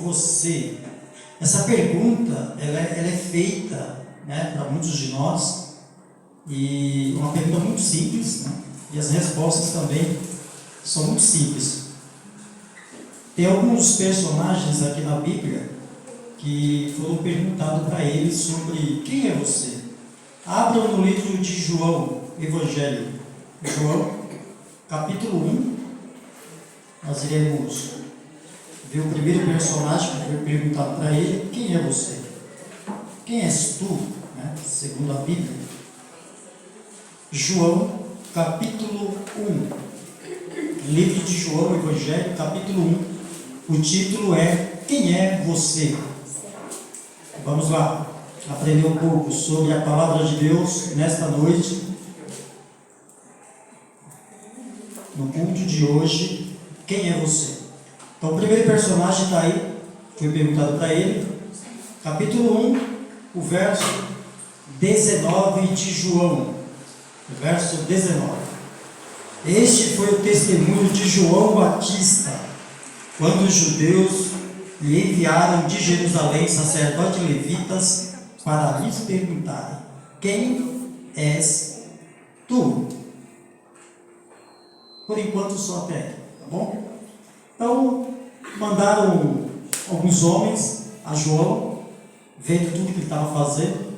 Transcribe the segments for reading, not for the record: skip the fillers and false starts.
você? Essa pergunta ela é feita, né, para muitos de nós, e uma pergunta muito simples, né, e as respostas também são muito simples. Tem alguns personagens aqui na Bíblia que foram perguntados para eles sobre quem é você. Abram no livro de João, Evangelho. João, capítulo 1, nós iremos ver o primeiro personagem que foi perguntado para ele: quem é você? Quem és tu? Né? Segundo a Bíblia. João, capítulo 1. Livro de João, Evangelho, capítulo 1. O título é: quem é você? Vamos lá, aprender um pouco sobre a palavra de Deus nesta noite. No culto de hoje, quem é você? Então, o primeiro personagem está aí, foi perguntado para ele, capítulo 1, o verso 19 de João. O verso 19. Este foi o testemunho de João Batista, quando os judeus lhe enviaram de Jerusalém sacerdotes e levitas para lhes perguntarem: quem és tu? Por enquanto só até aqui, tá bom? Então, mandaram alguns homens a João, vendo tudo que ele estava fazendo,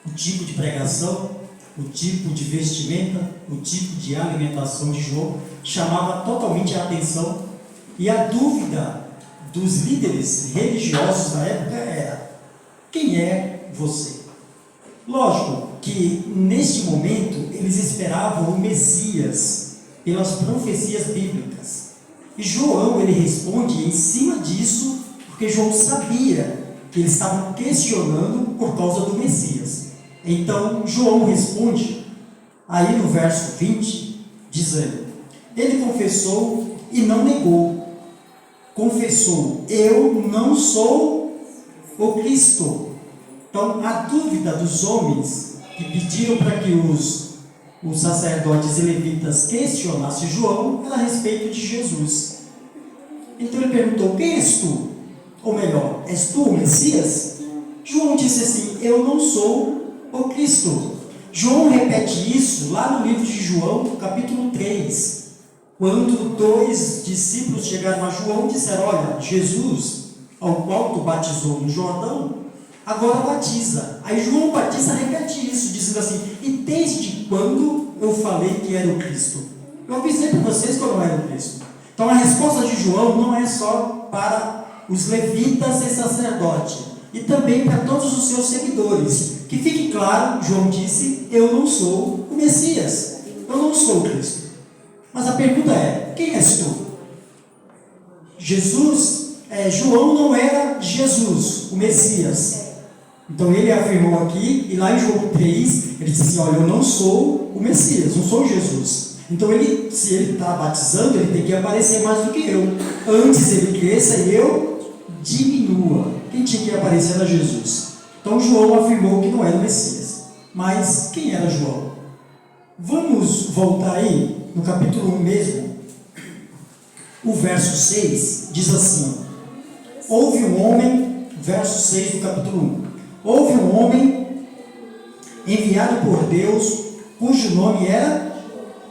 o tipo de pregação, o tipo de vestimenta, o tipo de alimentação de João, chamava totalmente a atenção, e a dúvida dos líderes religiosos da época era: quem é você? Lógico que neste momento eles esperavam o Messias pelas profecias bíblicas. E João, ele responde em cima disso, porque João sabia que eles estavam questionando por causa do Messias. Então, João responde, aí no verso 20, dizendo: ele confessou e não negou. Confessou: eu não sou o Cristo. Então, a dúvida dos homens que pediram para que os sacerdotes e levitas questionassem João era a respeito de Jesus. Então ele perguntou: quem és tu? Ou melhor, és tu o Messias? João disse assim: eu não sou o Cristo. João repete isso lá no livro de João, capítulo 3, quando dois discípulos chegaram a João e disseram: olha, Jesus, ao qual tu batizou no Jordão, agora batiza. Aí João Batista repete isso, dizendo assim: e desde quando eu falei que era o Cristo? Eu avisei para vocês que eu não era o Cristo. Então a resposta de João não é só para os levitas e sacerdotes, e também para todos os seus seguidores. Que fique claro, João disse: eu não sou o Messias, eu não sou o Cristo. Mas a pergunta é: quem és tu? João não era Jesus, o Messias. Então ele afirmou aqui, e lá em João 3, ele disse assim: olha, eu não sou o Messias, não sou Jesus. Então se ele está batizando, ele tem que aparecer mais do que eu. Antes ele cresça e eu diminua. Quem tinha que aparecer era Jesus. Então João afirmou que não era o Messias. Mas quem era João? Vamos voltar aí no capítulo 1 mesmo. O verso 6 diz assim: houve um homem, verso 6 do capítulo 1. Houve um homem enviado por Deus, cujo nome era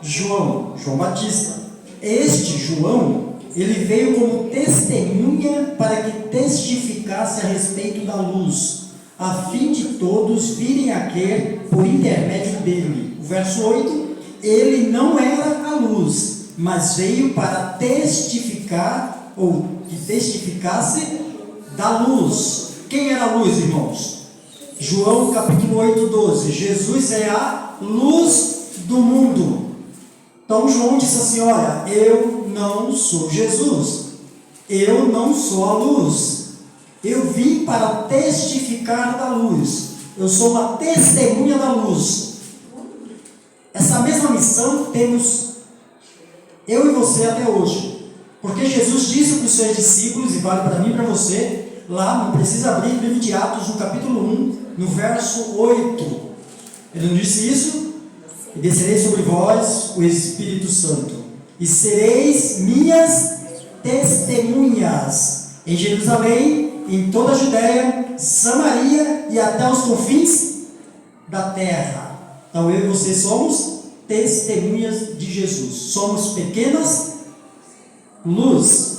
João Batista. Este João, ele veio como testemunha para que testificasse a respeito da luz, a fim de todos virem a crer por intermédio dele. O verso 8: ele não era a luz, mas veio para testificar, ou que testificasse da luz. Quem era a luz, irmãos? João capítulo 8, 12. Jesus é a luz do mundo. Então João disse assim: olha, eu não sou Jesus, eu não sou a luz, eu vim para testificar da luz, eu sou uma testemunha da luz. Essa mesma missão temos eu e você até hoje, porque Jesus disse para os seus discípulos, e vale para mim e para você, lá, não precisa abrir o livro de Atos, no capítulo 1, no verso 8. Ele não disse isso? E descerei sobre vós o Espírito Santo, e sereis minhas testemunhas, em Jerusalém, em toda a Judéia, Samaria e até os confins da terra. Então eu e você somos testemunhas de Jesus. Somos pequenas luz,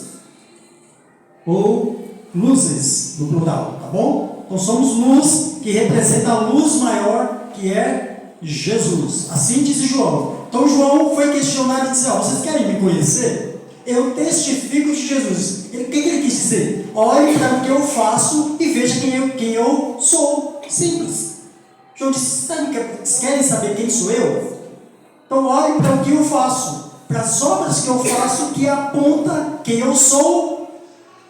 ou luzes no plural, tá bom? Então somos luz que representa a luz maior que é Jesus. Assim diz João. Então João foi questionado e disse: vocês querem me conhecer? Eu testifico de Jesus. O que ele quis dizer? Olhe para o que eu faço e veja quem eu sou. Simples. João disse: vocês querem saber quem sou eu? Então olhe para o que eu faço, para as obras que eu faço, que aponta quem eu sou,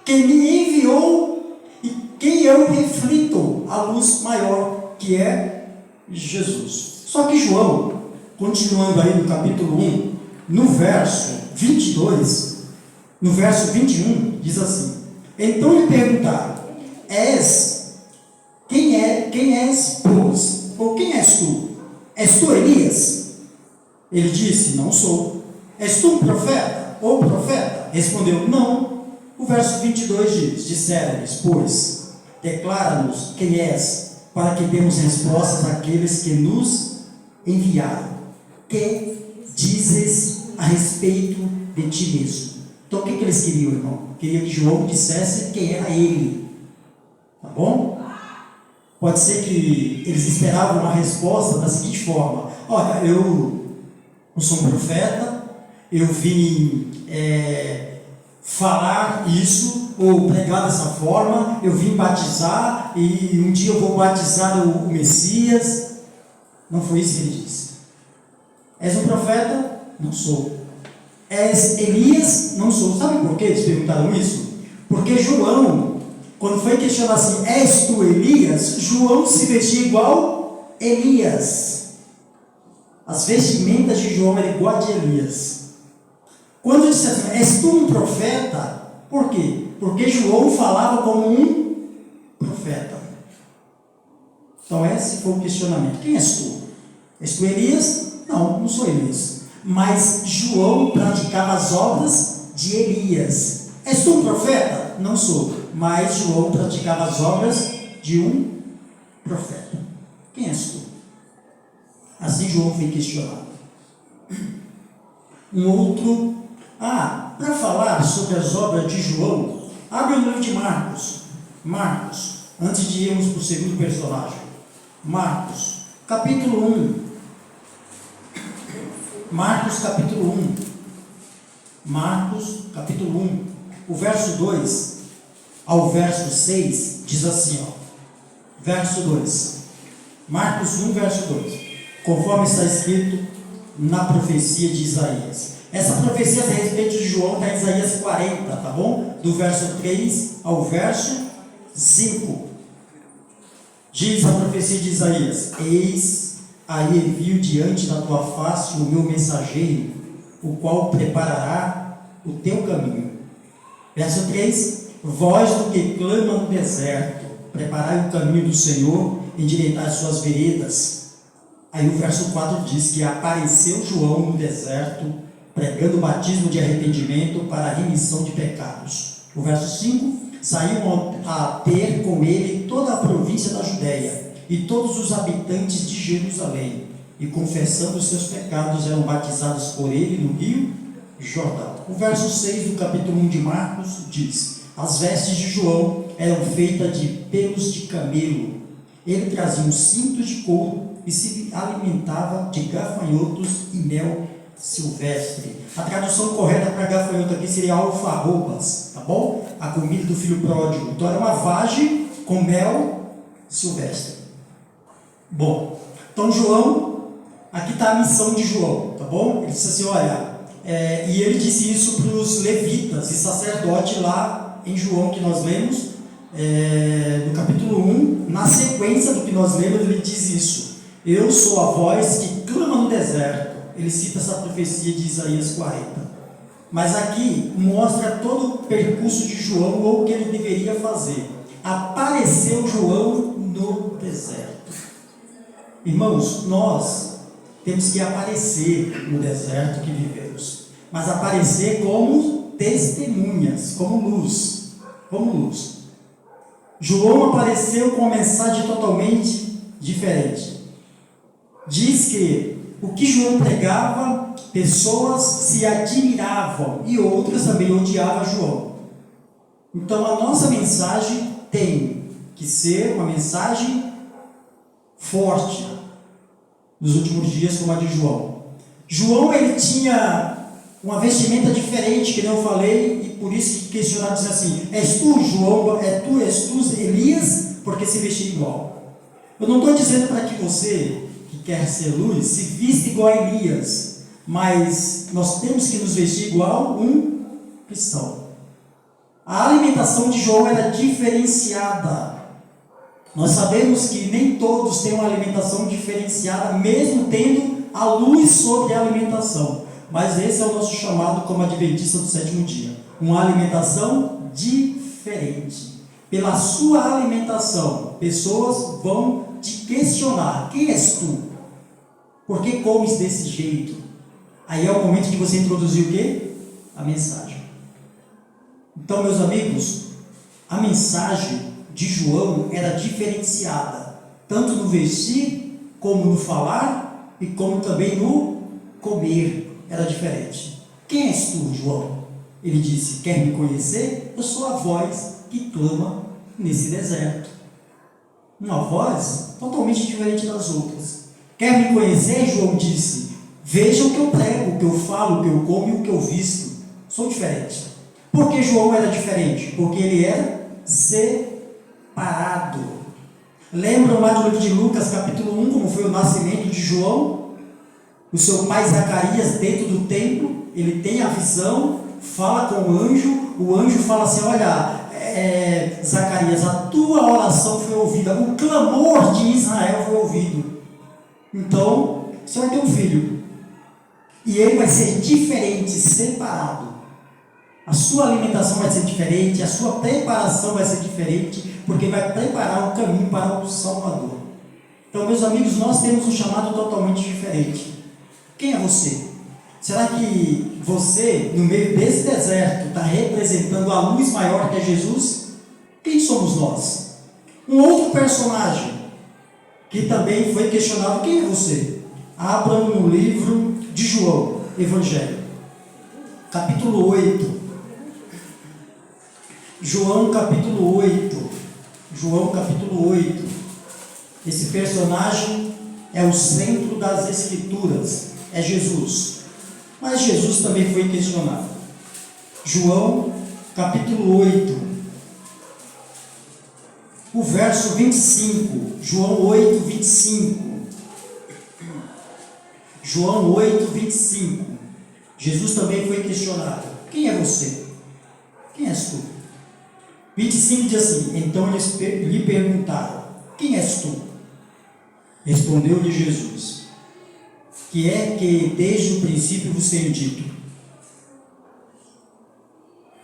quem me enviou e quem eu reflito, a luz maior que é Jesus. Só que João, continuando aí no capítulo 1, no verso 22, no verso 21, diz assim: então lhe perguntaram: quem és, pois? Ou quem és tu? És tu Elias? Ele disse: não sou. És tu um profeta? Ou profeta? Respondeu: não. O verso 22 diz: disseram-lhes, pois, declara-nos quem és, para que demos respostas àqueles que nos enviaram. Que dizes a respeito de ti mesmo? Então o que eles queriam, irmão? Queria que João dissesse quem era ele. Tá bom? Pode ser que eles esperavam uma resposta da seguinte forma: olha, eu sou um profeta, eu vim falar isso, ou pregar dessa forma, eu vim batizar, e um dia eu vou batizar o Messias. Não foi isso que ele disse. És um profeta? Não sou. És Elias? Não sou. Sabe por que eles perguntaram isso? Porque João, quando foi questionado assim: és tu Elias? João se vestia igual Elias. As vestimentas de João eram igual a de Elias. Quando disse assim: és tu um profeta? Por quê? Porque João falava como um profeta. Então esse foi o questionamento: quem és tu? És tu Elias? Não, não sou Elias. Mas João praticava as obras de Elias. És tu um profeta? Não sou. Mas João praticava as obras de um profeta. Quem és tu? Assim João foi questionado. Um outro: para falar sobre as obras de João, abre o livro de Marcos. Marcos, antes de irmos para o segundo personagem. Marcos, capítulo 1. Marcos, capítulo 1. Marcos, capítulo 1. O verso 2 ao verso 6 diz assim, verso 2. Marcos 1, verso 2. Conforme está escrito na profecia de Isaías. Essa profecia a respeito de João está em Isaías 40, tá bom? Do verso 3 ao verso 5. Diz a profecia de Isaías: eis aí envio diante da tua face o meu mensageiro, o qual preparará o teu caminho. Verso 3: voz do que clama no deserto, preparai o caminho do Senhor, endireitai as suas veredas. Aí o verso 4 diz que apareceu João no deserto, pregando o batismo de arrependimento para a remissão de pecados. O verso 5: saiu a ter com ele toda a província da Judéia e todos os habitantes de Jerusalém, e confessando os seus pecados eram batizados por ele no rio Jordão. O verso 6 do capítulo 1 de Marcos diz: as vestes de João eram feitas de pelos de camelo, ele trazia um cinto de couro e se alimentava de gafanhotos e mel silvestre. A tradução correta para gafanhoto aqui seria alfarrobas, tá bom? A comida do filho pródigo. Então era uma vagem com mel silvestre. Bom, então João, aqui está a missão de João, tá bom? Ele disse assim, olha, e ele disse isso para os levitas e sacerdotes lá em João, que nós lemos, no capítulo 1, na sequência do que nós lemos, ele diz isso: eu sou a voz que clama no deserto. Ele cita essa profecia de Isaías 40. Mas aqui mostra todo o percurso de João, ou o que ele deveria fazer. Apareceu João no deserto. Irmãos, nós temos que aparecer no deserto que vivemos, mas aparecer como testemunhas, como luz. como luz. João apareceu com uma mensagem totalmente diferente. Diz que o que João pregava, pessoas se admiravam e outras também odiavam João. Então a nossa mensagem tem que ser uma mensagem forte nos últimos dias, como a de João. João, ele tinha uma vestimenta diferente, que eu falei, e por isso que questionaram, dizendo assim: és tu, João, és tu Elias, porque se vestia igual. Eu não estou dizendo para que você, que quer ser luz, se vista igual a Elias, mas nós temos que nos vestir igual um cristão. A alimentação de João era diferenciada. Nós sabemos que nem todos têm uma alimentação diferenciada, mesmo tendo a luz sobre a alimentação. Mas esse é o nosso chamado como adventista do sétimo dia. Uma alimentação diferente. Pela sua alimentação, pessoas vão te questionar: quem és tu? Por que comes desse jeito? Aí é o momento de você introduzir o quê? A mensagem. Então, meus amigos, a mensagem de João era diferenciada, tanto no vestir, como no falar, e como também no comer. Era diferente. Quem és tu, João? Ele disse: quer me conhecer? Eu sou a voz que clama nesse deserto. Uma voz totalmente diferente das outras. Quer me conhecer? João disse: veja o que eu prego, o que eu falo, o que eu como e o que eu visto. Sou diferente. Por que João era diferente? Porque ele era separado. Lembram lá do livro de Lucas, capítulo 1, como foi o nascimento de João? O seu pai Zacarias, dentro do templo, ele tem a visão, fala com o anjo fala assim: olha, Zacarias, a tua oração foi ouvida, o clamor de Israel foi ouvido. Então, você vai ter um filho, e ele vai ser diferente, separado. A sua alimentação vai ser diferente, a sua preparação vai ser diferente, porque vai preparar o caminho para o Salvador. Então, meus amigos, nós temos um chamado totalmente diferente. Quem é você? Será que você, no meio desse deserto, está representando a luz maior que é Jesus? Quem somos nós? Um outro personagem que também foi questionado: quem é você? Abra no livro de João, Evangelho, capítulo 8. João capítulo 8. João capítulo 8. Esse personagem é o centro das Escrituras. É Jesus. Mas Jesus também foi questionado. João capítulo 8, o verso 25. João 8, 25. João 8, 25. Jesus também foi questionado: quem é você? Quem és tu? 25 diz assim: então eles lhe perguntaram: quem és tu? Respondeu-lhe Jesus: que é que desde o princípio vos tenho dito.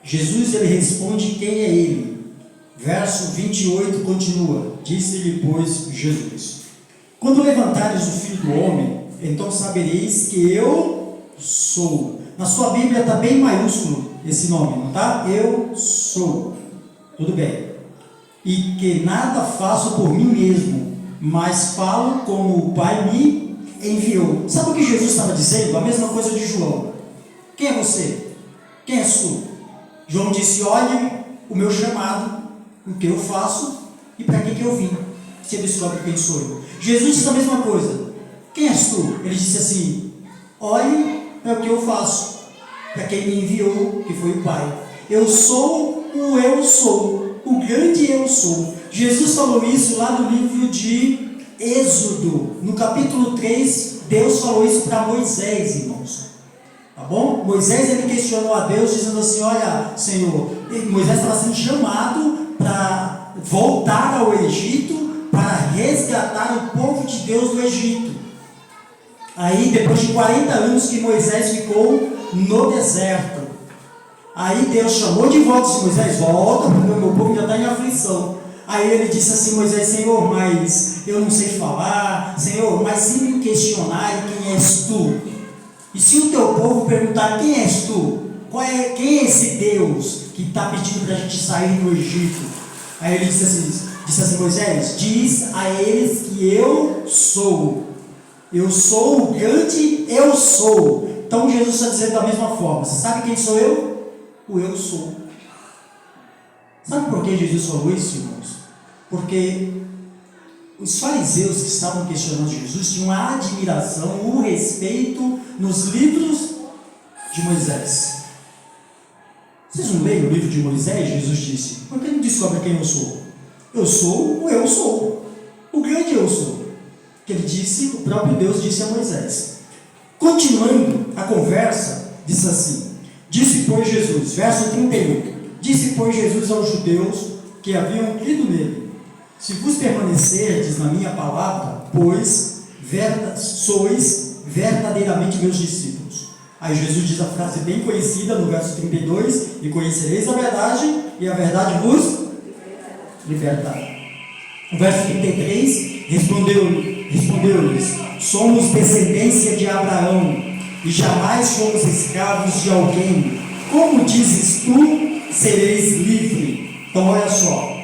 Jesus, ele responde quem é ele. Verso 28 continua: disse-lhe, pois, Jesus: quando levantares o Filho do Homem, então sabereis que eu sou. Na sua Bíblia está bem maiúsculo esse nome, não está? Eu sou. Tudo bem. E que nada faço por mim mesmo, mas falo como o Pai me enviou. Sabe o que Jesus estava dizendo? A mesma coisa de João. Quem é você? Quem és tu? João disse: olhe o meu chamado, o que eu faço e para que eu vim. Você descobre quem sou eu. Jesus disse a mesma coisa: quem és tu? Ele disse assim: olhe para o que eu faço, para quem me enviou, que foi o Pai. Eu sou o eu sou, o grande eu sou. Jesus falou isso lá no livro de Êxodo, no capítulo 3, Deus falou isso para Moisés, irmãos. Tá bom? Moisés, ele questionou a Deus, dizendo assim: olha, Senhor, Moisés estava sendo chamado para voltar ao Egito, para resgatar o povo de Deus do Egito. Aí, depois de 40 anos que Moisés ficou no deserto, aí Deus chamou de volta, disse: Moisés, volta, porque o meu povo já está em aflição. Aí ele disse assim: Moisés, Senhor, mas eu não sei falar. Senhor, mas se me questionarem quem és tu, e se o teu povo perguntar quem és tu, quem é esse Deus que está pedindo para a gente sair do Egito. Aí ele disse assim, Moisés, diz a eles que eu sou o grande eu sou. Então Jesus está dizendo da mesma forma, você sabe quem sou eu? O eu sou. Sabe por que Jesus falou isso, irmãos? Porque os fariseus que estavam questionando Jesus tinham a admiração, o respeito nos livros de Moisés. Vocês não leem o livro de Moisés? Jesus disse, por que não descobre quem eu sou? Eu sou o eu sou, o grande eu sou. Que ele disse, o próprio Deus disse a Moisés. Continuando a conversa, disse assim, disse pois Jesus, verso 31, disse pois Jesus aos judeus que haviam crido nele, se vos permanecerdes na minha palavra, pois sois verdadeiramente meus discípulos. Aí Jesus diz a frase bem conhecida no verso 32, e conhecereis a verdade, e a verdade vos libertará. No verso 33, respondeu-lhes, somos descendência de Abraão, e jamais fomos escravos de alguém. Como dizes tu, sereis livre. Então olha só,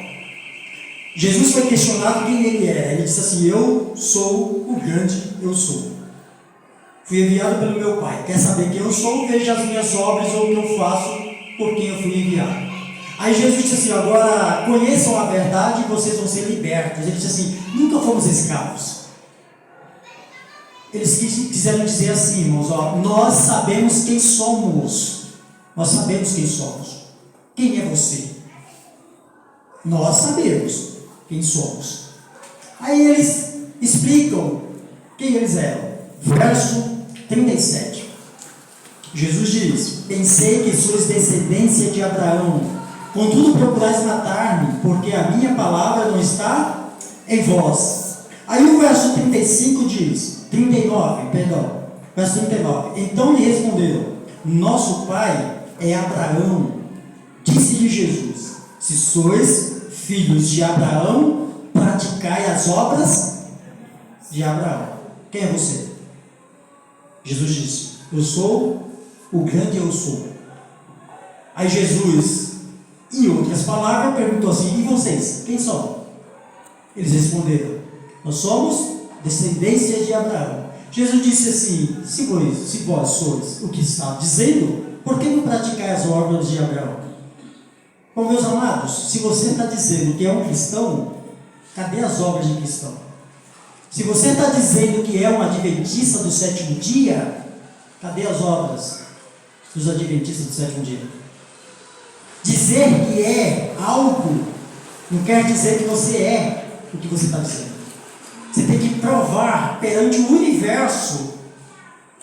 Jesus foi questionado quem ele era. Ele disse assim, eu sou o grande eu sou. Fui enviado pelo meu Pai. Quer saber quem eu sou? Veja as minhas obras ou o que eu faço por quem eu fui enviado. Aí Jesus disse assim, agora conheçam a verdade e vocês vão ser libertos. Ele disse assim, nunca fomos escravos. Eles quiseram dizer assim, irmãos, nós sabemos quem somos. Nós sabemos quem somos. Quem é você? Nós sabemos quem somos. Aí eles explicam quem eles eram. Verso 37. Jesus diz, pensei que sois descendência de Abraão, contudo procurais matar-me, porque a minha palavra não está em vós. Aí o verso 35 diz, 39, perdão, verso 39, então lhe responderam, nosso pai é Abraão. Disse-lhe Jesus, se sois filhos de Abraão, praticai as obras de Abraão. Quem é você? Jesus disse, eu sou o grande eu sou. Aí Jesus, em outras palavras, perguntou assim, e vocês, quem são? Eles responderam, nós somos descendência de Abraão. Jesus disse assim, se vós sois o que está dizendo, por que não praticai as obras de Abraão? Bom, meus amados, se você está dizendo que é um cristão, cadê as obras de cristão? Se você está dizendo que é um adventista do sétimo dia, cadê as obras dos adventistas do sétimo dia? Dizer que é algo não quer dizer que você é o que você está dizendo. Você tem que provar perante o universo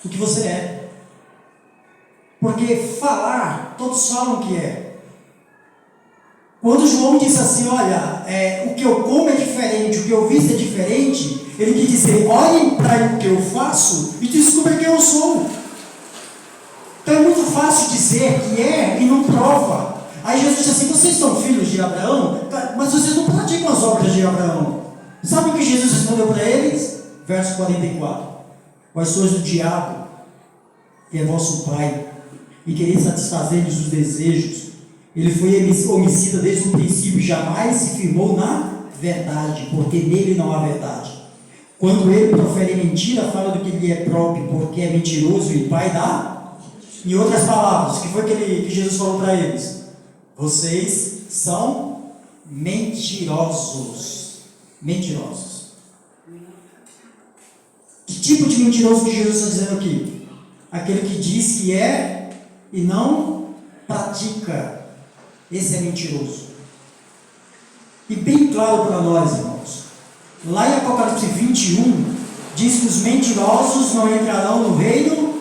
o que você é. Porque falar, todos falam que é. Quando João disse assim, olha, o que eu como é diferente, o que eu visto é diferente, ele quis dizer, olhem para o que eu faço e descobrem quem eu sou. Então é muito fácil dizer que é e não prova. Aí Jesus disse assim, vocês são filhos de Abraão, mas vocês não praticam as obras de Abraão. Sabe o que Jesus respondeu para eles? Verso 44. Vós sois do diabo, que é vosso pai, e quereis satisfazer-lhes os desejos. Ele foi homicida desde o princípio e jamais se firmou na verdade, porque nele não há verdade. Quando ele profere mentira, fala do que lhe é próprio, porque é mentiroso e pai da... Em outras palavras, o que foi que Jesus falou para eles? Vocês são mentirosos. Mentirosos. Que tipo de mentiroso que Jesus está dizendo aqui? Aquele que diz que é e não pratica. Esse é mentiroso. E bem claro para nós, irmãos. Lá em Apocalipse 21, diz que os mentirosos não entrarão no reino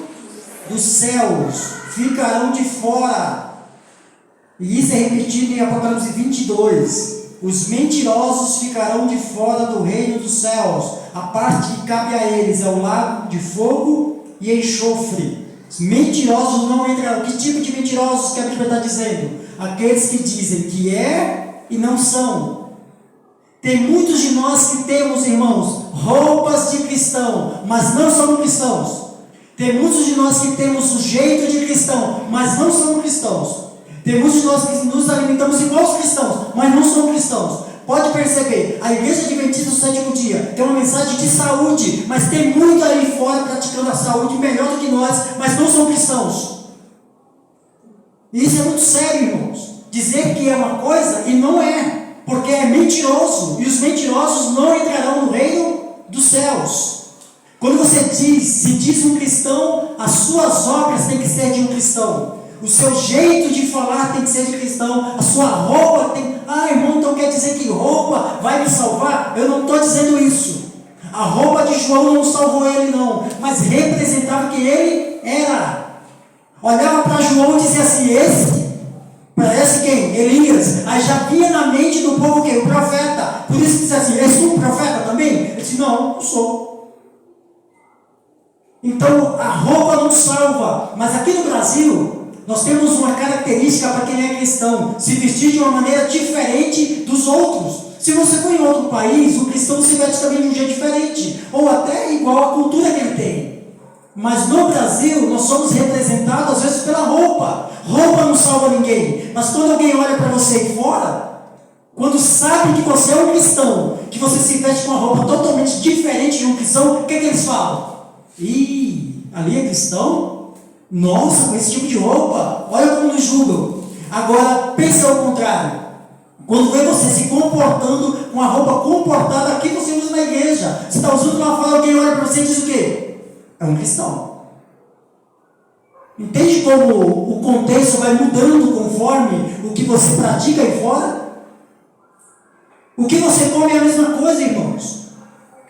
dos céus, ficarão de fora. E isso é repetido em Apocalipse 22. Os mentirosos ficarão de fora do reino dos céus. A parte que cabe a eles é o lago de fogo e enxofre. Os mentirosos não entrarão. Que tipo de mentirosos que a Bíblia está dizendo? Aqueles que dizem que é e não são. Tem muitos de nós que temos, irmãos, roupas de cristão, mas não somos cristãos. Tem muitos de nós que temos o jeito de cristão, mas não somos cristãos. Tem muitos de nós que nos alimentamos igual aos cristãos, mas não somos cristãos. Pode perceber, a Igreja Adventista do Sétimo Dia tem uma mensagem de saúde, mas tem muito ali fora praticando a saúde melhor do que nós, mas não são cristãos. E isso é muito sério, irmãos. Dizer que é uma coisa e não é, porque é mentiroso, e os mentirosos não entrarão no reino dos céus. Quando você se diz um cristão, as suas obras têm que ser de um cristão. O seu jeito de falar tem que ser de cristão. A sua roupa tem... irmão, então quer dizer que roupa vai me salvar? Eu não estou dizendo isso. A roupa de João não salvou ele não, mas representava que ele era. Olhava para João e dizia assim, esse parece quem? Elias. Aí já vinha na mente do povo quem? O profeta. Por isso que dizia assim, és tu profeta também? Ele disse, não sou. Então a roupa não salva. Mas aqui no Brasil nós temos uma característica para quem é cristão, se vestir de uma maneira diferente dos outros. Se você for em outro país, o cristão se veste também de um jeito diferente, ou até igual à cultura que ele tem. Mas no Brasil, nós somos representados às vezes pela roupa. Roupa não salva ninguém, mas quando alguém olha para você aí fora, quando sabe que você é um cristão, que você se veste com uma roupa totalmente diferente de um cristão, o que eles falam? Ali é cristão? Nossa, com esse tipo de roupa, olha como nos julgam. Agora, pense ao contrário. Quando vê você se comportando com a roupa comportada aqui você usa na igreja, você está usando uma fala, alguém olha para você e diz o quê? É um cristão. Entende como o contexto vai mudando conforme o que você pratica aí fora? O que você come é a mesma coisa, irmãos.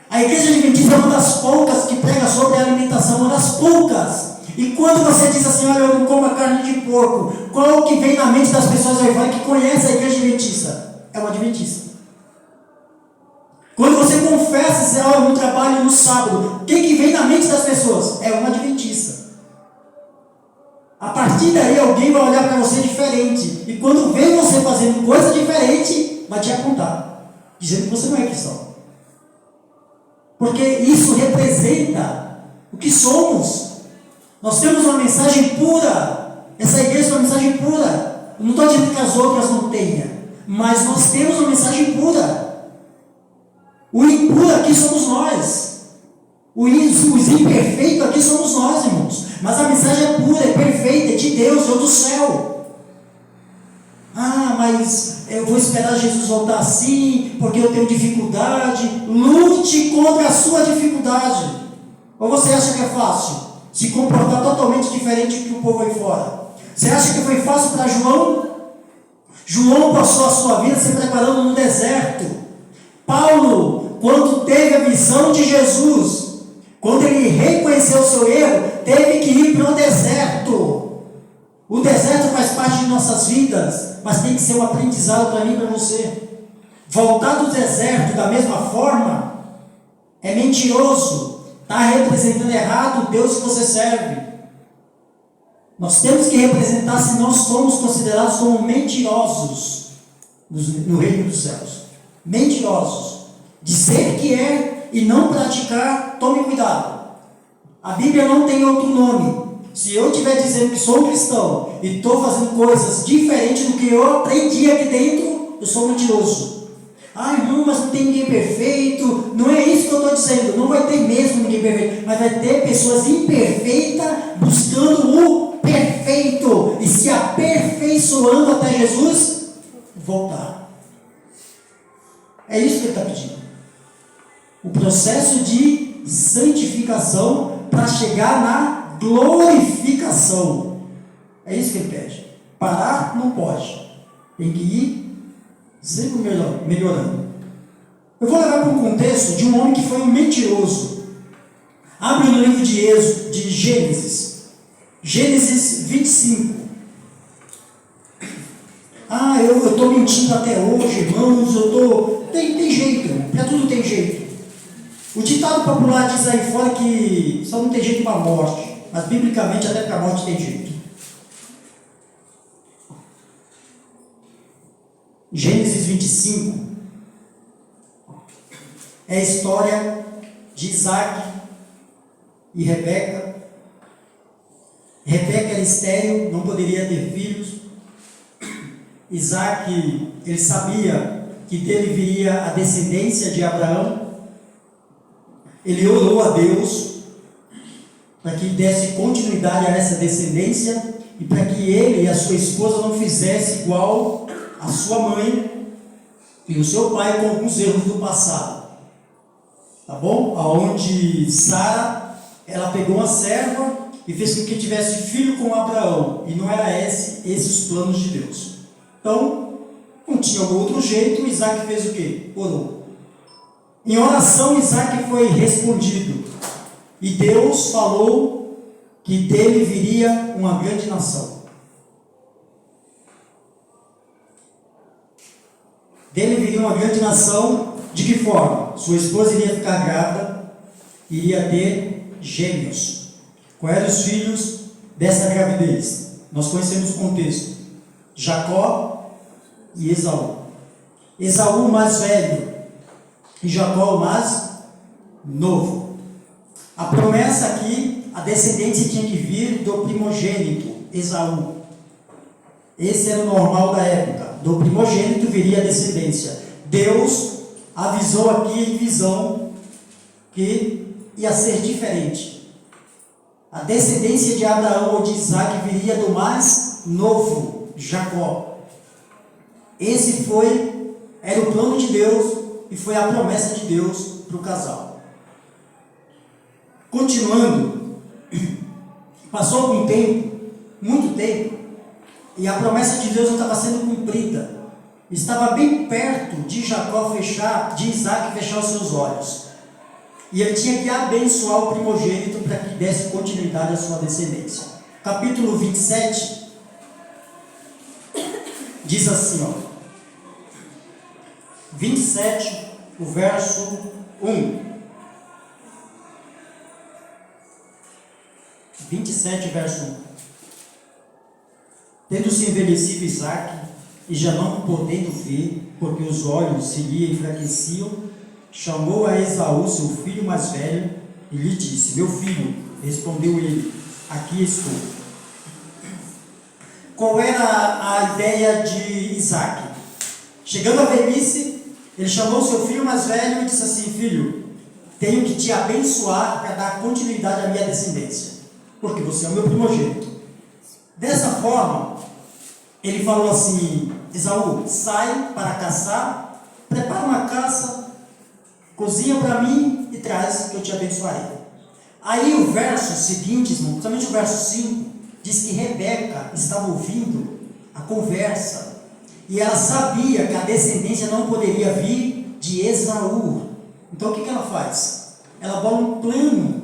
A Igreja Adventista é uma das poucas que prega sobre a alimentação, uma das poucas. E quando você diz assim, olha, eu não como a carne de porco, qual que vem na mente das pessoas aí fora que conhecem a Igreja Adventista? É um adventista. Quando você confessa, diz, eu não trabalho no sábado, o que vem na mente das pessoas? É um adventista. A partir daí alguém vai olhar para você diferente. E quando vê você fazendo coisa diferente, vai te apontar, dizendo que você não é cristão. Porque isso representa o que somos. Nós temos uma mensagem pura. Essa igreja é uma mensagem pura. Eu não estou dizendo que as outras não tenham, mas nós temos uma mensagem pura. O impuro aqui somos nós. Os imperfeitos aqui somos nós, irmãos. Mas a mensagem é pura, é perfeita, é de Deus, é do céu. Mas eu vou esperar Jesus voltar assim, porque eu tenho dificuldade. Lute contra a sua dificuldade. Ou você acha que é fácil se comportar totalmente diferente do que o povo aí fora? Você acha que foi fácil para João? João passou a sua vida se preparando no deserto. Paulo, quando teve a visão de Jesus, quando ele reconheceu o seu erro, teve que ir para o deserto. O deserto faz parte de nossas vidas, mas tem que ser um aprendizado para mim e para você. Voltar do deserto da mesma forma é mentiroso, está representando errado o Deus que você serve. Nós temos que representar, se nós somos considerados como mentirosos no reino dos céus. Mentirosos. Dizer que é e não praticar, tome cuidado. A Bíblia não tem outro nome. Se eu estiver dizendo que sou um cristão e estou fazendo coisas diferentes do que eu aprendi aqui dentro, eu sou mentiroso. Irmão, mas não tem ninguém perfeito. Não é isso que eu estou dizendo. Não vai ter mesmo ninguém perfeito, mas vai ter pessoas imperfeitas buscando o perfeito e se aperfeiçoando até Jesus voltar. É isso que ele está pedindo. O processo de santificação para chegar na glorificação. É isso que ele pede. Parar não pode. Tem que ir sempre melhorando. Eu vou levar para um contexto de um homem que foi um mentiroso. Abre no livro de Êxodo, de Gênesis. Gênesis 25. Eu estou mentindo até hoje, irmãos. Tem jeito, para tudo tem jeito. O ditado popular diz aí fora que só não tem jeito para a morte, mas biblicamente até para a morte tem jeito. Gênesis 25 é a história de Isaac e Rebeca. Rebeca era estéril, não poderia ter filhos. Isaac, ele sabia que dele viria a descendência de Abraão. Ele orou a Deus para que desse continuidade a essa descendência e para que ele e a sua esposa não fizessem igual a sua mãe e o seu pai com alguns erros do passado. Tá bom? Aonde Sara, ela pegou uma serva e fez com que tivesse filho com Abraão, e não era esses os planos de Deus. Então, não tinha outro jeito. Isaac fez o quê? Orou. Em oração, Isaac foi respondido, e Deus falou que dele viria uma grande nação. Dele viria uma grande nação. De que forma? Sua esposa iria ficar grávida, iria ter gêmeos. Quais eram os filhos dessa gravidez? Nós conhecemos o contexto: Jacó e Esaú. Esaú o mais velho e Jacó o mais novo. A promessa aqui, a descendência tinha que vir do primogênito, Esaú. Esse era o normal da época. Do primogênito viria a descendência. Deus avisou aqui em visão que ia ser diferente. A descendência de Abraão ou de Isaac viria do mais novo, Jacó. Esse era o plano de Deus e foi a promessa de Deus para o casal. Continuando, passou algum tempo, muito tempo, e a promessa de Deus não estava sendo cumprida. Estava bem perto de de Isaac fechar os seus olhos. E ele tinha que abençoar o primogênito para que desse continuidade à sua descendência. Capítulo 27 diz assim, 27, o verso 1. 27, verso 1. Tendo-se envelhecido Isaac, e já não podendo ver, porque os olhos se lhe enfraqueciam, chamou a Esaú, seu filho mais velho, e lhe disse: meu filho. Respondeu ele: aqui estou. Qual era a ideia de Isaac? Chegando à velhice, ele chamou seu filho mais velho e disse assim: filho, tenho que te abençoar para dar continuidade à minha descendência, porque você é o meu primogênito. Dessa forma, ele falou assim: Esaú, sai para caçar, prepara uma caça, cozinha para mim e traz, que eu te abençoarei. Aí o verso seguinte, irmão, principalmente o verso 5, diz que Rebeca estava ouvindo a conversa e ela sabia que a descendência não poderia vir de Esaú. Então o que ela faz? Ela bola um plano,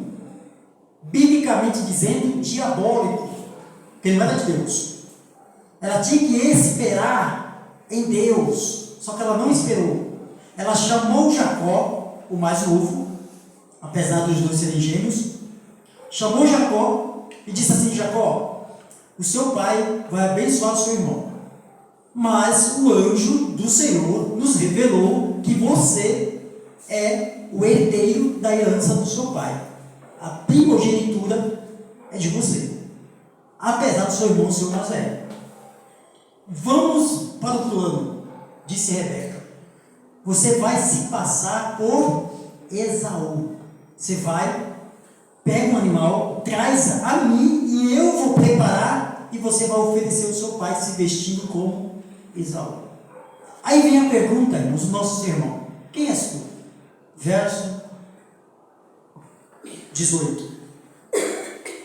biblicamente dizendo, diabólico, que não era de Deus. Ela tinha que esperar em Deus, só que ela não esperou. Ela chamou Jacó, o mais novo, apesar dos dois serem gêmeos, chamou Jacó e disse assim: Jacó, o seu pai vai abençoar o seu irmão, mas o anjo do Senhor nos revelou que você é o herdeiro da herança do seu pai. A primogenitura é de você, apesar do seu irmão ser o mais velho. Vamos para o plano, disse Rebeca. Você vai se passar por Esaú. Você vai, pega um animal, traz a mim e eu vou preparar e você vai oferecer ao seu pai se vestindo como Esaú. Aí vem a pergunta, irmãos, do nosso sermão: quem és tu? Verso 18.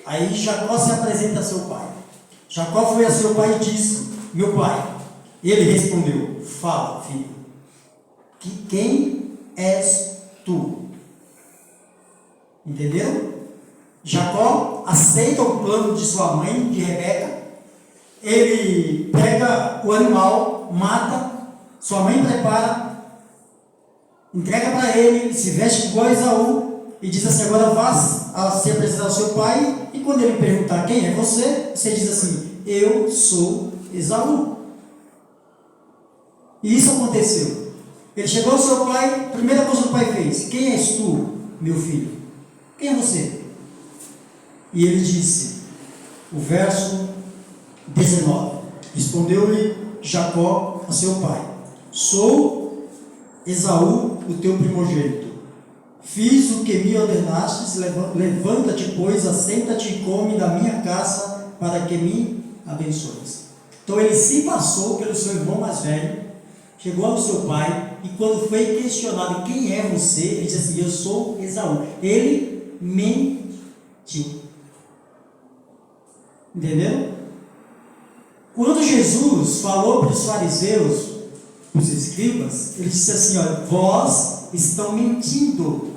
Aí Jacó se apresenta a seu pai. Jacó foi a seu pai e disse: meu pai. Ele respondeu: fala, filho, que quem és tu? Entenderam? Jacó aceita o plano de sua mãe, de Rebeca. Ele pega o animal, mata, sua mãe prepara, entrega para ele, se veste igual a Esaú e diz assim: agora vá se apresentar ao seu pai, e quando ele perguntar quem é você, você diz assim: eu sou Esaú. E isso aconteceu. Ele chegou ao seu pai, a primeira coisa que o pai fez: quem és tu, meu filho? Quem é você? E ele disse, o verso 19: respondeu-lhe Jacó a seu pai: sou Esaú, o teu primogênito. Fiz o que me ordenastes, levanta-te, pois, assenta-te e come da minha caça, para que me abençoes. Então ele se passou pelo seu irmão mais velho, chegou ao seu pai, e quando foi questionado: quem é você? Ele disse assim: eu sou Esaú. Ele mentiu. Entendeu? Quando Jesus falou para os fariseus, para os escribas, ele disse assim: olha, vós estão mentindo,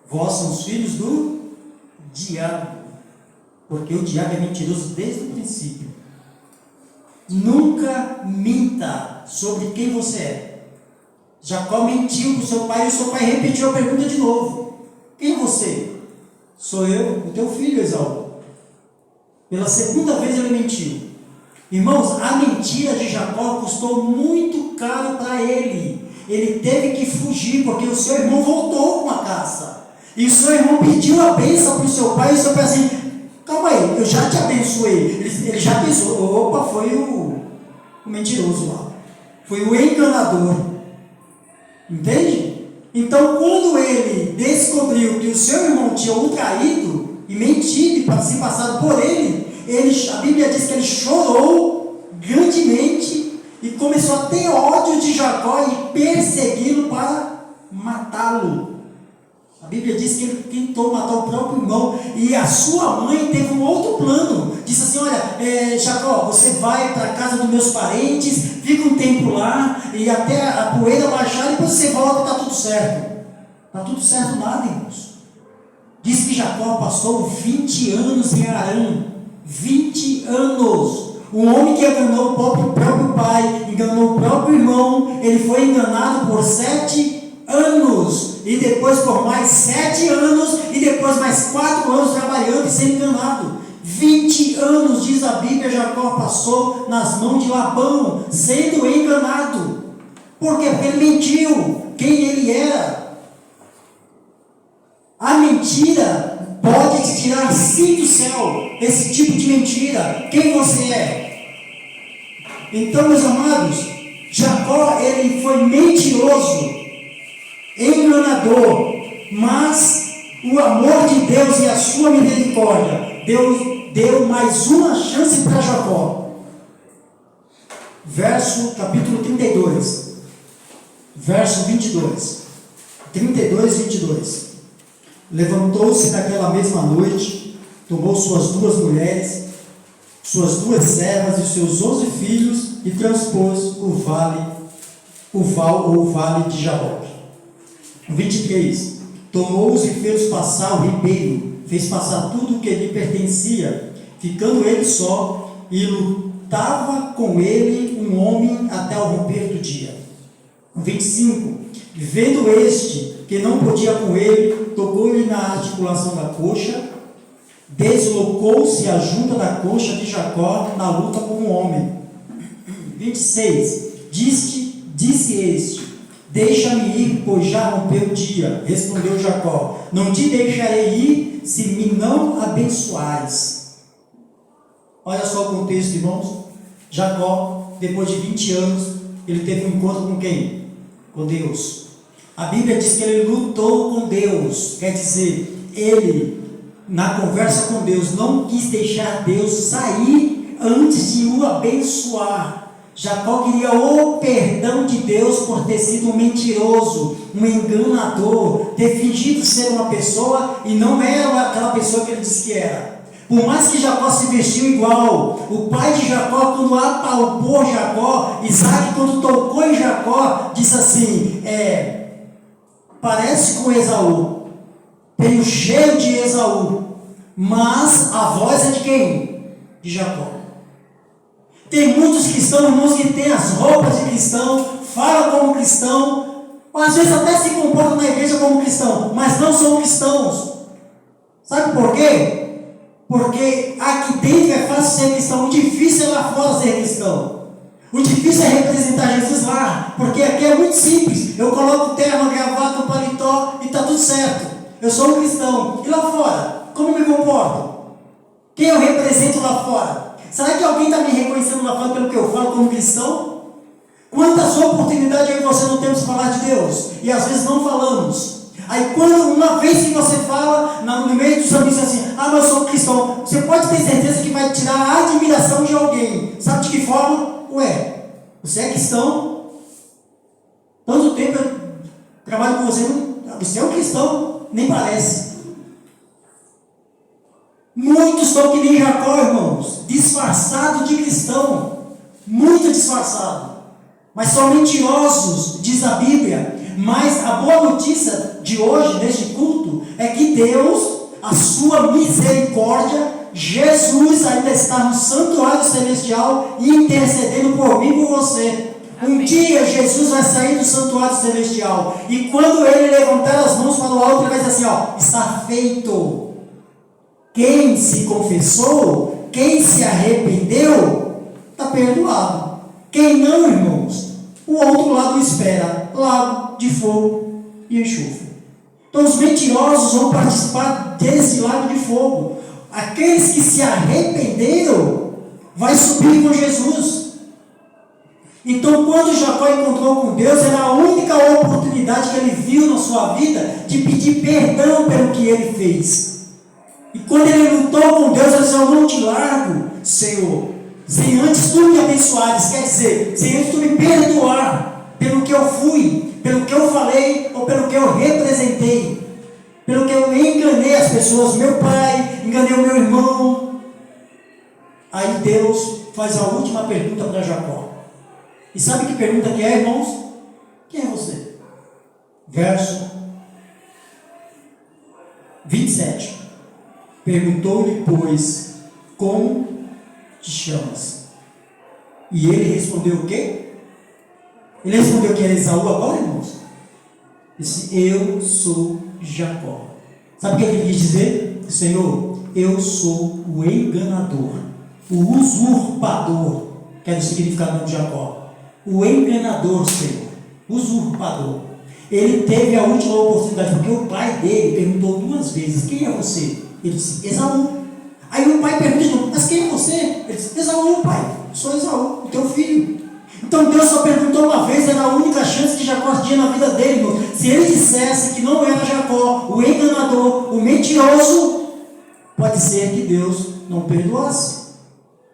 vós são os filhos do diabo, porque o diabo é mentiroso desde o princípio. Nunca minta sobre quem você é. Jacó mentiu para o seu pai, e o seu pai repetiu a pergunta de novo: quem é você? Sou eu, o teu filho Esaú. Pela segunda vez ele mentiu. Irmãos, a mentira de Jacó custou muito caro para ele. Ele teve que fugir, porque o seu irmão voltou com a caça. E o seu irmão pediu a bênção para o seu pai, e o seu pai assim: calma aí, eu já te abençoei. Ele já pensou: opa, foi o mentiroso lá. Foi o enganador. Entende? Então, quando ele descobriu que o seu irmão tinha o traído e mentido para se passar por ele, a Bíblia diz que ele chorou grandemente e começou a ter ódio de Jacó e persegui-lo para matá-lo. A Bíblia diz que ele tentou matar o próprio irmão, e a sua mãe teve um outro plano. Disse assim: olha, Jacó, você vai para a casa dos meus parentes, fica um tempo lá, e até a poeira baixar, e depois você volta e está tudo certo. Está tudo certo nada, irmãos. Diz que Jacó passou 20 anos em Harã. 20 anos. Um homem que enganou o próprio pai, enganou o próprio irmão, ele foi enganado por 7 anos, e depois por mais 7 anos, e depois mais 4 anos trabalhando e sendo enganado. 20 anos, diz a Bíblia, Jacó passou nas mãos de Labão, sendo enganado. Por quê? Porque ele mentiu quem ele era. A mentira pode te tirar sim do céu. Esse tipo de mentira, quem você é. Então, meus amados, Jacó, ele foi mentiroso, enganador, mas o amor de Deus e a sua misericórdia, Deus deu mais uma chance para Jacó. Capítulo 32, verso 22. 32, 22. Levantou-se naquela mesma noite, tomou suas 2 mulheres, suas 2 servas e seus 11 filhos, e transpôs o vale de Jaboque. 23. Tomou-os e fez passar o ribeiro, fez passar tudo o que lhe pertencia, ficando ele só, e lutava com ele um homem até o romper do dia. 25. Vendo este que não podia com ele, tocou-lhe na articulação da coxa, deslocou-se a junta da coxa de Jacó na luta com o homem. 26. Disse este: deixa-me ir, pois já rompeu o dia. Respondeu Jacó: não te deixarei ir, se me não abençoares. Olha só o contexto, irmãos. Jacó, depois de 20 anos, ele teve um encontro com quem? Com Deus. A Bíblia diz que ele lutou com Deus, quer dizer, ele, na conversa com Deus, não quis deixar Deus sair antes de o abençoar. Jacó queria o perdão de Deus por ter sido um mentiroso, um enganador, ter fingido ser uma pessoa e não era aquela pessoa que ele disse que era. Por mais que Jacó se vestiu igual, o pai de Jacó, quando apalpou Jacó, Isaac, quando tocou em Jacó, disse assim: parece com Esaú, tem o cheiro de Esaú, mas a voz é de quem? De Jacó. Tem muitos cristãos, irmãos, que têm as roupas de cristão, falam como cristão, às vezes até se comportam na igreja como cristão, mas não são cristãos. Sabe por quê? Porque aqui dentro é fácil ser cristão, o difícil é lá fora ser cristão. O difícil é representar Jesus lá, porque aqui é muito simples. Eu coloco terno, gravata, paletó e está tudo certo. Eu sou um cristão. E lá fora, como me comporto? Quem eu represento lá fora? Será que alguém está me reconhecendo lá fora pelo que eu falo como cristão? Quantas oportunidades eu e você não temos de falar de Deus? E às vezes não falamos. Aí quando uma vez que você fala, no meio dos amigos assim, mas eu sou cristão, você pode ter certeza que vai tirar a admiração de alguém. Sabe de que forma? Ué, você é cristão? Tanto tempo eu trabalho com você, você é um cristão? Nem parece. Muitos estão que nem Jacó, irmãos, disfarçado de cristão, muito disfarçado, mas são mentirosos, diz a Bíblia. Mas a boa notícia de hoje, neste culto, é que Deus, a sua misericórdia, Jesus ainda está no santuário celestial intercedendo por mim e por você. Um dia Jesus vai sair do santuário celestial, e quando ele levantar as mãos para o alto, ele vai dizer assim, está feito. Quem se confessou, quem se arrependeu, está perdoado. Quem não, irmãos, o outro lado espera, lago de fogo e enxofre. Então os mentirosos vão participar desse lago de fogo. Aqueles que se arrependeram, vai subir com Jesus. Então quando Jacó encontrou com Deus, era a única oportunidade que ele viu na sua vida de pedir perdão pelo que ele fez. E quando ele lutou com Deus, ele disse, eu não te largo, Senhor, sem antes tu me abençoares. Quer dizer, sem antes tu me perdoar pelo que eu fui, pelo que eu falei, ou pelo que eu representei, pelo que eu enganei as pessoas, meu pai, enganei o meu irmão. Aí Deus faz a última pergunta para Jacó. E sabe que pergunta que é, irmãos? Quem é você? Verso 27. Perguntou-lhe, pois, como te chamas? E ele respondeu o quê? Ele respondeu que era Esaú agora, irmãos? Disse, eu sou Jacó. Sabe o que ele quis dizer? Senhor, eu sou o enganador, o usurpador, que é o significado de Jacó. O enganador, Senhor, usurpador. Ele teve a última oportunidade, porque o pai dele perguntou 2 vezes, quem é você? Ele disse, Esaú. Aí o pai pergunta de novo, mas quem é você? Ele disse, Esaú, pai, sou Esaú, o teu filho. Então Deus só perguntou uma vez, era a única chance que Jacó tinha na vida dele, irmão. Se ele dissesse que não era Jacó, o enganador, o mentiroso, pode ser que Deus não perdoasse.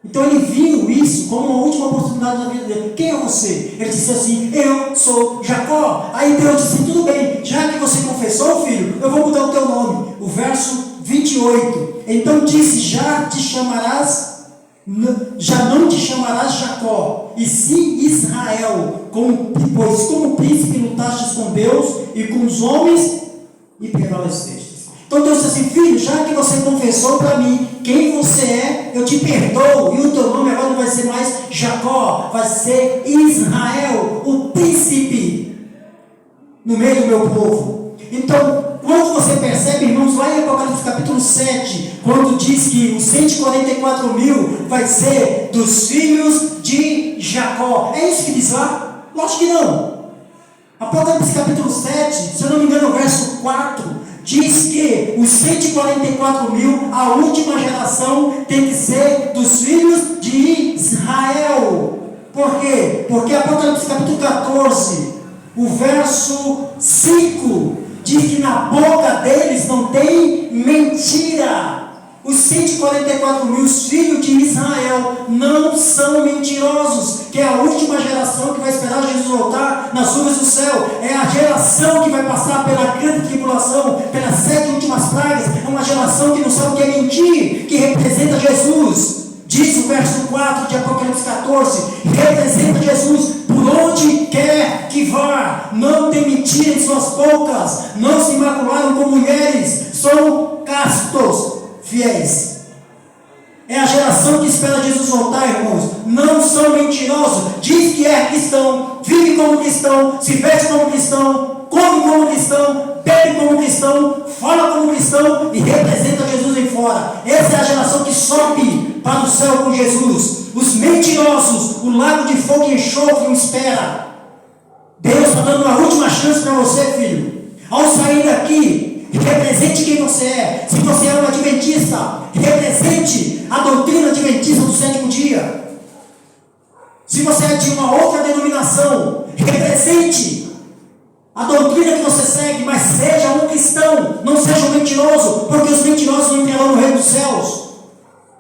Então ele viu isso como uma última oportunidade na vida dele. Quem é você? Ele disse assim, eu sou Jacó. Aí Deus disse, tudo bem, já que você confessou, filho, eu vou mudar o teu nome. O verso 28, então disse, já não te chamarás Jacó, e sim Israel, pois como príncipe lutastes com Deus e com os homens e prevalecestes. Então Deus disse assim, filho, já que você confessou para mim quem você é, eu te perdoo, e o teu nome agora não vai ser mais Jacó, vai ser Israel, o príncipe no meio do meu povo. Então, quando você percebe, irmãos, lá em Apocalipse capítulo 7, quando diz que os 144 mil vai ser dos filhos de Jacó, é isso que diz lá? Lógico que não. Apocalipse capítulo 7, se eu não me engano, o verso 4, diz que os 144 mil, a última geração, tem que ser dos filhos de Israel. Por quê? Porque Apocalipse capítulo 14, o verso 5, diz que na boca deles não tem mentira. Os 144 mil filhos de Israel não são mentirosos, que é a última geração que vai esperar Jesus voltar nas nuvens do céu. É a geração que vai passar pela grande tribulação, pelas 7 últimas pragas. É uma geração que não sabe o que é mentir, que representa Jesus. Diz o verso 4 de Apocalipse 14, representa Jesus por onde quer que vá, não tem mentira em suas bocas, não se macularam com mulheres, são castos, fiéis. É a geração que espera Jesus voltar, irmãos, não são mentirosos, diz que é cristão, vive como cristão, se veste como cristão, come como cristão, bebe como cristão, fala como cristão e representa Jesus em fora. Essa é a geração que sobe para o céu com Jesus. Os mentirosos, o lago de fogo e enxofre o espera. Deus está dando uma última chance para você, filho. Ao sair daqui, Represente quem você é. Se você é um adventista, represente a doutrina adventista do sétimo dia. Se você é de uma outra denominação, represente a doutrina que você segue, mas seja um cristão, não seja um mentiroso, porque os mentirosos não entrarão no reino dos céus.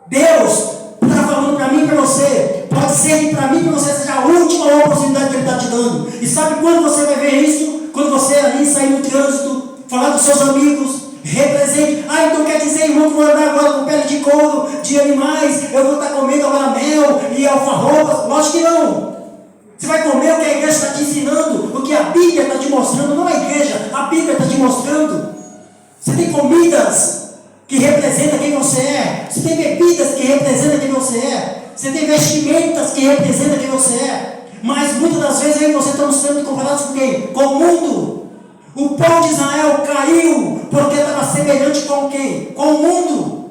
Deus está falando para mim e para você. Pode ser que para mim e para você seja a última oportunidade que Ele está te dando. E sabe quando você vai ver isso? Quando você ali sair no trânsito, falar com seus amigos, represente. Então quer dizer, irmão, que vou andar agora com pele de couro, de animais, eu vou estar comendo agora mel e alfarrobas? Lógico que não. Você vai comer o que a igreja está te ensinando, o que a Bíblia está te mostrando, não a igreja, a Bíblia está te mostrando. Você tem comidas que representam quem você é, você tem bebidas que representam quem você é, você tem vestimentas que representam quem você é, mas muitas das vezes eu e você estamos sendo comparados com quem? Com o mundo. O povo de Israel caiu porque estava semelhante com quem? Com o mundo.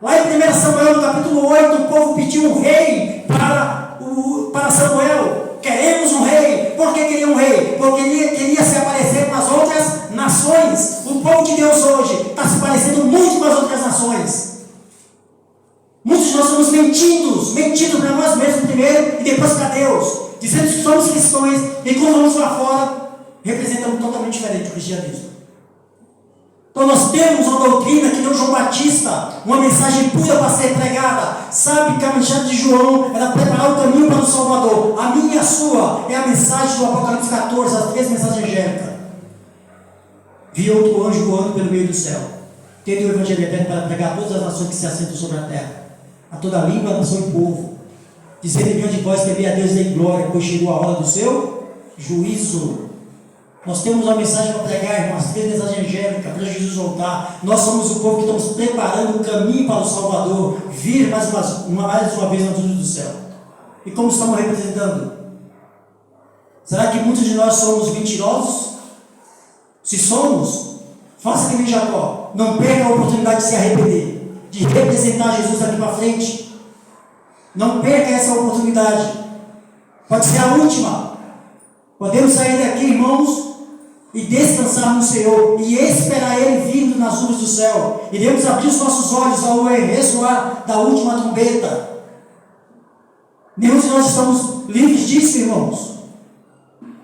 Lá em 1 Samuel, no capítulo 8, o povo pediu um rei para Samuel. Queremos um rei. Por que queria um rei? Porque ele queria se aparecer para as outras nações. O povo de Deus hoje está se parecendo muito com as outras nações. Muitos de nós estamos mentindo para nós mesmos primeiro e depois para Deus, dizendo que somos cristãos, e quando vamos lá fora, representamos totalmente diferente do cristianismo. Então nós temos uma doutrina que deu João Batista, uma mensagem pura para ser pregada. Sabe que a mensagem de João era preparar o caminho para o Salvador. A minha e a sua é a mensagem do Apocalipse 14, as 3 mensagens angélicas. Vi outro anjo voando pelo meio do céu, tendo o evangelho eterno para pregar a todas as nações que se assentam sobre a terra, a toda língua, nação e povo, dizendo diante de vós que a Deus dê glória, pois chegou a hora do seu juízo. Nós temos uma mensagem para pregar, irmãos, 3 mensagens angélicas para Jesus voltar. Nós somos o povo que estamos preparando o caminho para o Salvador vir mais uma vez na luz do céu. E como estamos representando? Será que muitos de nós somos mentirosos? Se somos, faça que nem Jacó. Não perca a oportunidade de se arrepender, de representar Jesus daqui para frente. Não perca essa oportunidade. Pode ser a última. Podemos sair daqui, irmãos, e descansar no Senhor e esperar Ele vindo nas nuvens do céu. Iremos abrir os nossos olhos ao ressoar da última trombeta. Nenhum de nós estamos livres disso, irmãos.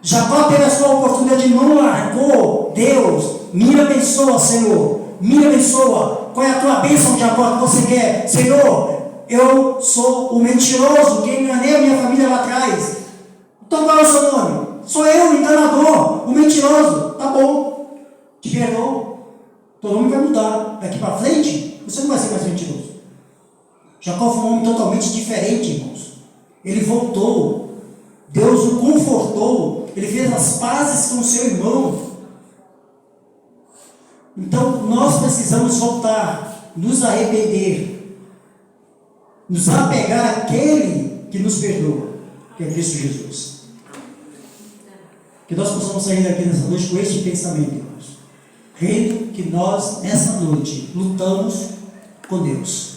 Jacó teve a sua oportunidade, não largou. Deus, me abençoa, Senhor, me abençoa. Qual é a tua bênção, Jacó, que você quer? Senhor, eu sou o mentiroso que enganei a minha família lá atrás. Então qual é o seu nome? Sou eu, o enganador, o mentiroso. Tá bom, te perdoo. Teu nome vai mudar. Daqui para frente, você não vai ser mais mentiroso. Jacó foi um homem totalmente diferente, irmãos. Ele voltou. Deus o confortou. Ele fez as pazes com o seu irmão. Então, nós precisamos voltar, nos arrepender, nos apegar àquele que nos perdoa, que é Cristo Jesus. Que nós possamos sair daqui nessa noite com este pensamento, irmãos. Crendo que nós, nessa noite, lutamos com Deus.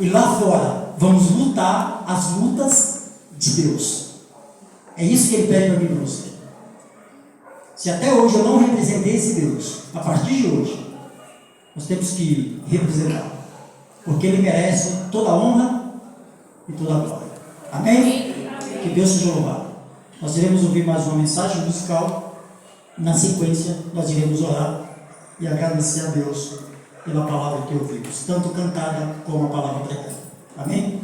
E lá fora, vamos lutar as lutas de Deus. É isso que Ele pede para mim e para você. Se até hoje eu não representei esse Deus, a partir de hoje, nós temos que representar. Porque Ele merece toda a honra e toda a glória. Amém? Que Deus seja louvado. Nós iremos ouvir mais uma mensagem musical. Na sequência, nós iremos orar e agradecer a Deus pela palavra que ouvimos, tanto cantada como a palavra pregada. Amém?